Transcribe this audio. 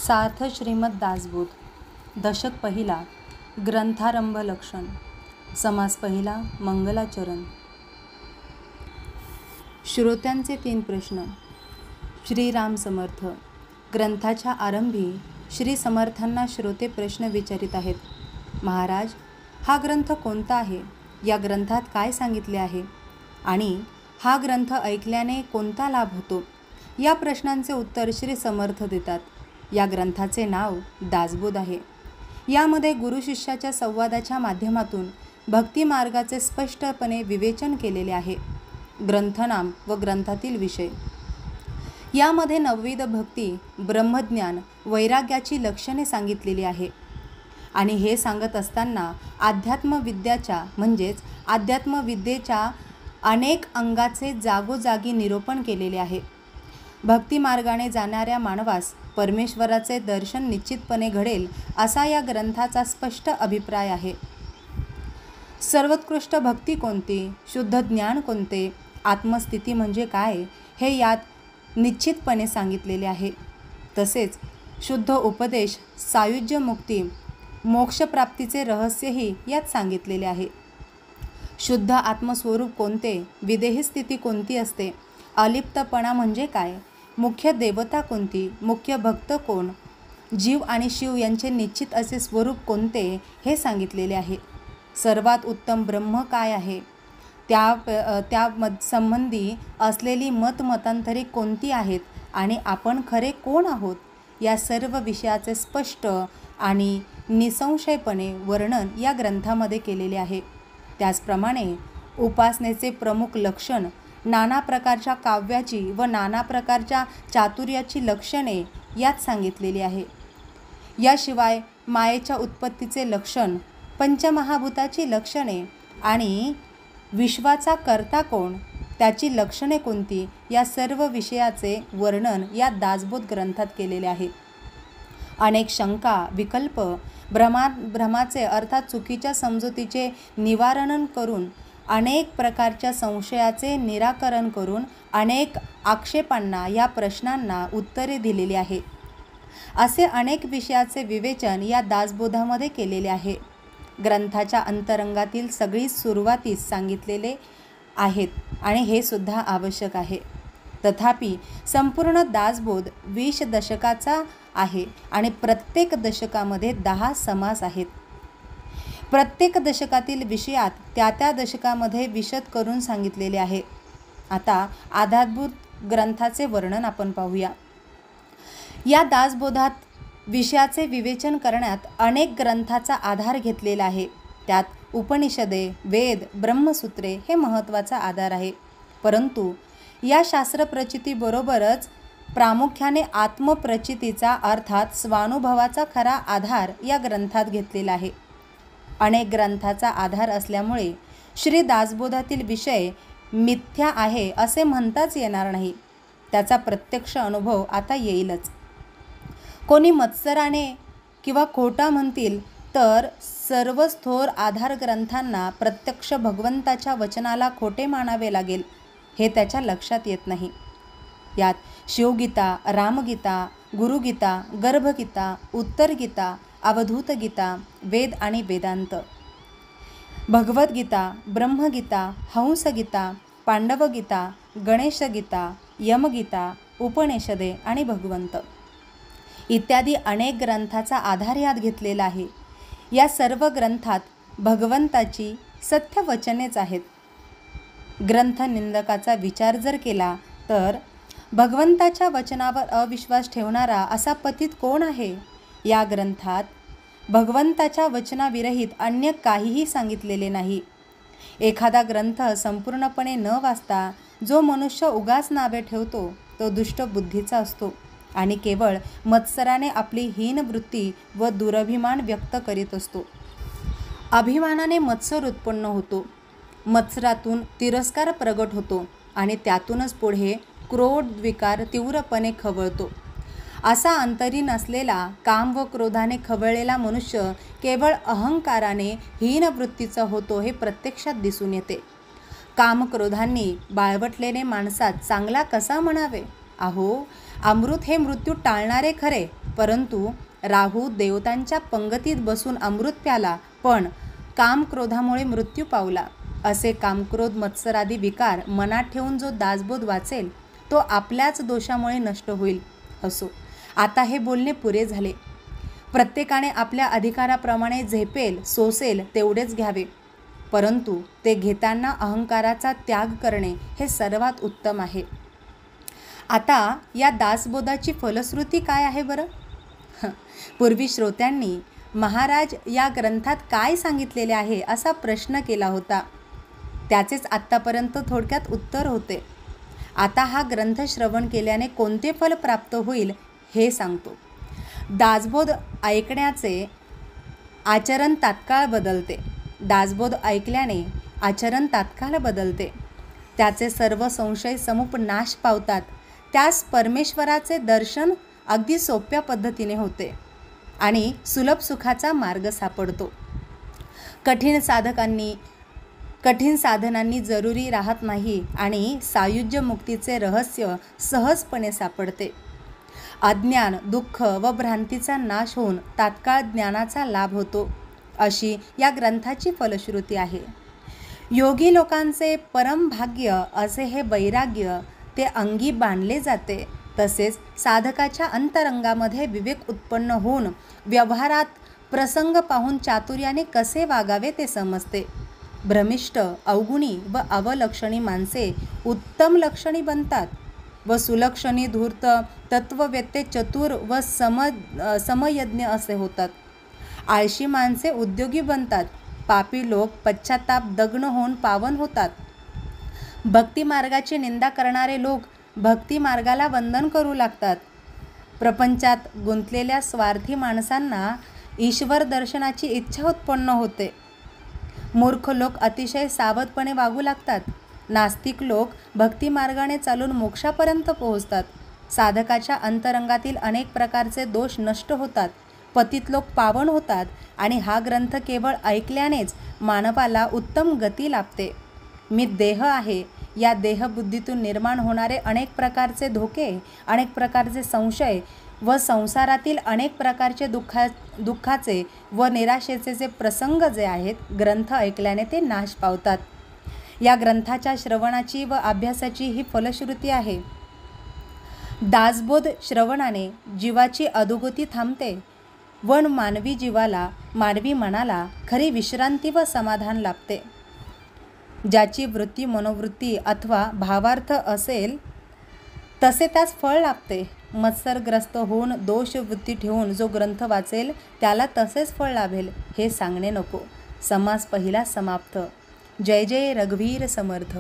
सार्थ श्रीमद दासबोध दशक पहिला ग्रंथारंभ लक्षण समास पहिला मंगलाचरण. श्रोत्यांचे 3 प्रश्न. श्रीराम समर्थ. ग्रंथाच्या आरंभी श्री समर्थांना श्रोते प्रश्न विचारित आहेत. महाराज, हा ग्रंथ कोणता आहे? या ग्रंथात काय सांगितले आहे? आणि हा ग्रंथ ऐकल्याने कोणता लाभ होतो? या प्रश्नांचे उत्तर श्री समर्थ देतात. या ग्रंथाचे नाव दासबोध आहे. यामध्ये गुरु शिष्याच्या संवादाच्या माध्यमातून भक्ती मार्गाचे स्पष्टपणे विवेचन केलेले आहे. ग्रंथनाम व ग्रंथातील विषय. यामध्ये नवविध भक्ती, ब्रह्मज्ञान, वैराग्याची लक्षणे सांगितलेली आहे. आणि हे सांगत असताना अध्यात्मविद्याच्या म्हणजेच अध्यात्मविद्येच्या अनेक अंगाचे जागोजागी निरूपण केलेले आहे. भक्ती मार्गाने जाणाऱ्या मानवास परमेश्वराचे दर्शन निश्चितपणे घडेल असा या ग्रंथाचा स्पष्ट अभिप्राय आहे. सर्वोत्कृष्ट भक्ती कोणती, शुद्ध ज्ञान कोणते, आत्मस्थिती म्हणजे काय, हे यात निश्चितपणे सांगितलेले आहे. तसेच शुद्ध उपदेश, सायुज्य मुक्ती, मोक्षप्राप्तीचे रहस्यही यात सांगितलेले आहे. शुद्ध आत्मस्वरूप कोणते, विदेही स्थिती कोणती असते, अलिप्तपणा म्हणजे काय, मुख्य देवता कोणती, मुख्य भक्त कोण, जीव आणि शिव यांचे निश्चित असे स्वरूप कोणते, हे सांगितलेले आहे. सर्वात उत्तम ब्रह्म काय आहे, त्या संबंधी असलेली मतमतांतरे कोणती आहेत आणि आपण खरे कोण आहोत, या सर्व विषयाचे स्पष्ट आणि निसंशयपणे वर्णन या ग्रंथामध्ये केलेले आहे. त्याचप्रमाणे उपासनेचे प्रमुख लक्षण, नाना प्रकारच्या काव्याची व नाना प्रकारच्या चातुर्याची लक्षणे यात सांगितलेली आहे. याशिवाय मायेच्या उत्पत्तीचे लक्षण, पंचमहाभूताची लक्षणे आणि विश्वाचा कर्ता कोण, त्याची लक्षणे कोणती, या सर्व विषयाचे वर्णन या दासबोध ग्रंथात केलेले आहे. अनेक शंका, विकल्प, भ्रमाचे अर्थात चुकीच्या समजुतीचे निवारण करून, अनेक प्रकारच्या संशयाचे निराकरण करून, अनेक आक्षेपांना, या प्रश्नांना उत्तरे दिलेली आहे. असे अनेक विषयाचे विवेचन या दासबोधामध्ये केलेले आहे. ग्रंथाच्या अंतरंगातील सगळी सुरुवातीस सांगितलेले आहेत आणि हे सुद्धा आवश्यक आहे. तथापि संपूर्ण दासबोध 20 दशकाचा आहे आणि प्रत्येक दशकामध्ये 10 समास आहेत. प्रत्येक दशकातील विषयात त्या दशकामध्ये विशद करून सांगितलेले आहे. आता आधारभूत ग्रंथाचे वर्णन आपण पाहूया. या दासबोधात विषयाचे विवेचन करण्यात अनेक ग्रंथाचा आधार घेतलेला आहे. त्यात उपनिषदे, वेद, ब्रह्मसूत्रे हे महत्त्वाचा आधार आहे. परंतु या शास्त्रप्रचितीबरोबरच प्रामुख्याने आत्मप्रचितीचा अर्थात स्वानुभवाचा खरा आधार या ग्रंथात घेतलेला आहे. अनेक ग्रंथाचा आधार असल्यामुळे श्री दासबोधातील विषय मिथ्या आहे असे म्हणताच येणार नाही. त्याचा प्रत्यक्ष अनुभव आता येईलच. कोणी मत्सराने किंवा खोटा म्हणतील तर सर्व थोर आधार ग्रंथांना प्रत्यक्ष भगवंताच्या वचनाला खोटे मानावे लागेल, हे त्याच्या लक्षात येत नाही. यात शिवगीता, रामगीता, गुरुगीता, गर्भगीता, उत्तरगीता, अवधूत गीता, वेद आणि वेदांत, भगवद्गीता, ब्रह्मगीता, हंसगीता, पांडवगीता, गणेशगीता, यमगीता, उपनिषदे आणि भगवंत इत्यादी अनेक ग्रंथाचा आधार यात घेतलेला आहे. या सर्व ग्रंथात भगवंताची सत्य वचनेच आहेत. ग्रंथनिंदकाचा विचार जर केला तर भगवंताच्या वचनावर अविश्वास ठेवणारा असा पतित कोण आहे? या ग्रंथात भगवंताच्या वचनाविरहित अन्य काहीही सांगितलेले नाही. एखादा ग्रंथ संपूर्णपणे न वाचता जो मनुष्य उगाच नावे ठेवतो तो दुष्ट बुद्धीचा असतो आणि केवळ मत्सराने आपली हीन वृत्ती व दुरभिमान व्यक्त करीत असतो. अभिमानाने मत्सर उत्पन्न होतो, मत्सरातून तिरस्कार प्रगट होतो आणि त्यातूनच पुढे क्रोध विकार तीव्रपणे खवळतो. असा अंतरीन असलेला काम व क्रोधाने खवळलेला मनुष्य केवळ अहंकाराने हीन वृत्तीचा होतो हे प्रत्यक्षात दिसून येते. कामक्रोधांनी बाळवटलेले माणसात चांगला कसा म्हणावे? अहो, अमृत हे मृत्यू टाळणारे खरे, परंतु राहू देवतांच्या पंगतीत बसून अमृत प्याला, पण कामक्रोधामुळे मृत्यू पावला. असे कामक्रोध मत्सरादी विकार मनात ठेवून जो दासबोध वाचेल तो आपल्याच दोषामुळे नष्ट होईल. असो, आता हे बोलणे पुरे झाले. प्रत्येकाने आपल्या अधिकाराप्रमाणे झेपेल सोसेल तेवढेच घ्यावे, परंतु ते घेताना अहंकाराचा त्याग करणे हे सर्वात उत्तम आहे. आता या दासबोधाची फलश्रुती काय आहे बरं? पूर्वी श्रोत्यांनी महाराज या ग्रंथात काय सांगितलेले आहे असा प्रश्न केला होता. त्याचेच आत्तापर्यंत थोडक्यात उत्तर होते. आता हा ग्रंथ श्रवण केल्याने कोणते फल प्राप्त होईल हे सांगतो. दासबोध ऐकण्याचे आचरण तात्काळ बदलते. दासबोध ऐकल्याने आचरण तात्काळ बदलते. त्याचे सर्व संशय समुप नाश पावतात. त्यास परमेश्वराचे दर्शन अगदी सोप्या पद्धतीने होते आणि सुलभ सुखाचा मार्ग सापडतो. कठीण साधनांनी जरुरी राहत नाही आणि सायुज्य मुक्तीचे रहस्य सहजपणे सापडते. अज्ञान, दुःख व भ्रांतीचा नाश होऊन तात्काळ ज्ञानाचा लाभ होतो, अशी या ग्रंथाची फलश्रुती आहे. योगी लोकांचे परम भाग्य असे हे वैराग्य ते अंगी बांधले जाते. तसेच साधकाच्या अंतरंगामध्ये विवेक उत्पन्न होऊन व्यवहारात प्रसंग पाहून चातुर्याने कसे वागावे ते समजते. भ्रमिष्ट, अवगुणी व अवलक्षणी माणसे उत्तम लक्षणी बनतात व सुलक्षणी, धूर्त, तत्ववेत्ते चतुर व समयज्ञ असे होतात. आळशी माणसे उद्योगी बनतात. पापी लोक पश्चाताप दग्न होऊन पावन होतात. भक्ती मार्गाची निंदा करणारे लोक भक्ती मार्गाला वंदन करू लागतात. प्रपंचात गुंतलेल्या स्वार्थी माणसांना ईश्वर दर्शनाची इच्छा उत्पन्न होते. मूर्ख लोक अतिशय सावधपणे वागू लागतात. नास्तिक लोक भक्ती मार्गाने चालून मोक्षापर्यंत पोहोचतात. साधकाच्या अंतरंगातील अनेक प्रकारचे दोष नष्ट होतात. पतित लोक पावन होतात आणि हा ग्रंथ केवळ ऐकल्यानेच मानवाला उत्तम गती लाभते. मी देह आहे या देहबुद्धीतून निर्माण होणारे अनेक प्रकारचे धोके, अनेक प्रकारचे संशय व संसारातील अनेक प्रकारचे दुःखाचे व निराशेचे जे प्रसंग जे आहेत, ग्रंथ ऐकल्याने ते नाश पावतात. या ग्रंथाच्या श्रवणाची व अभ्यासाची ही फलश्रुती आहे. दासबोध श्रवणाने जीवाची अधोगती थांबते व मानवी मनाला खरी विश्रांती व समाधान लाभते. ज्याची वृत्ती मनोवृत्ती अथवा भावार्थ असेल तसे त्यास फळ लाभते. मत्सरग्रस्त होऊन दोष वृत्ती ठेवून जो ग्रंथ वाचेल त्याला तसेच फळ लाभेल हे सांगणे नको. समास पहिला समाप्त. जय जय रघुवीर समर्थ.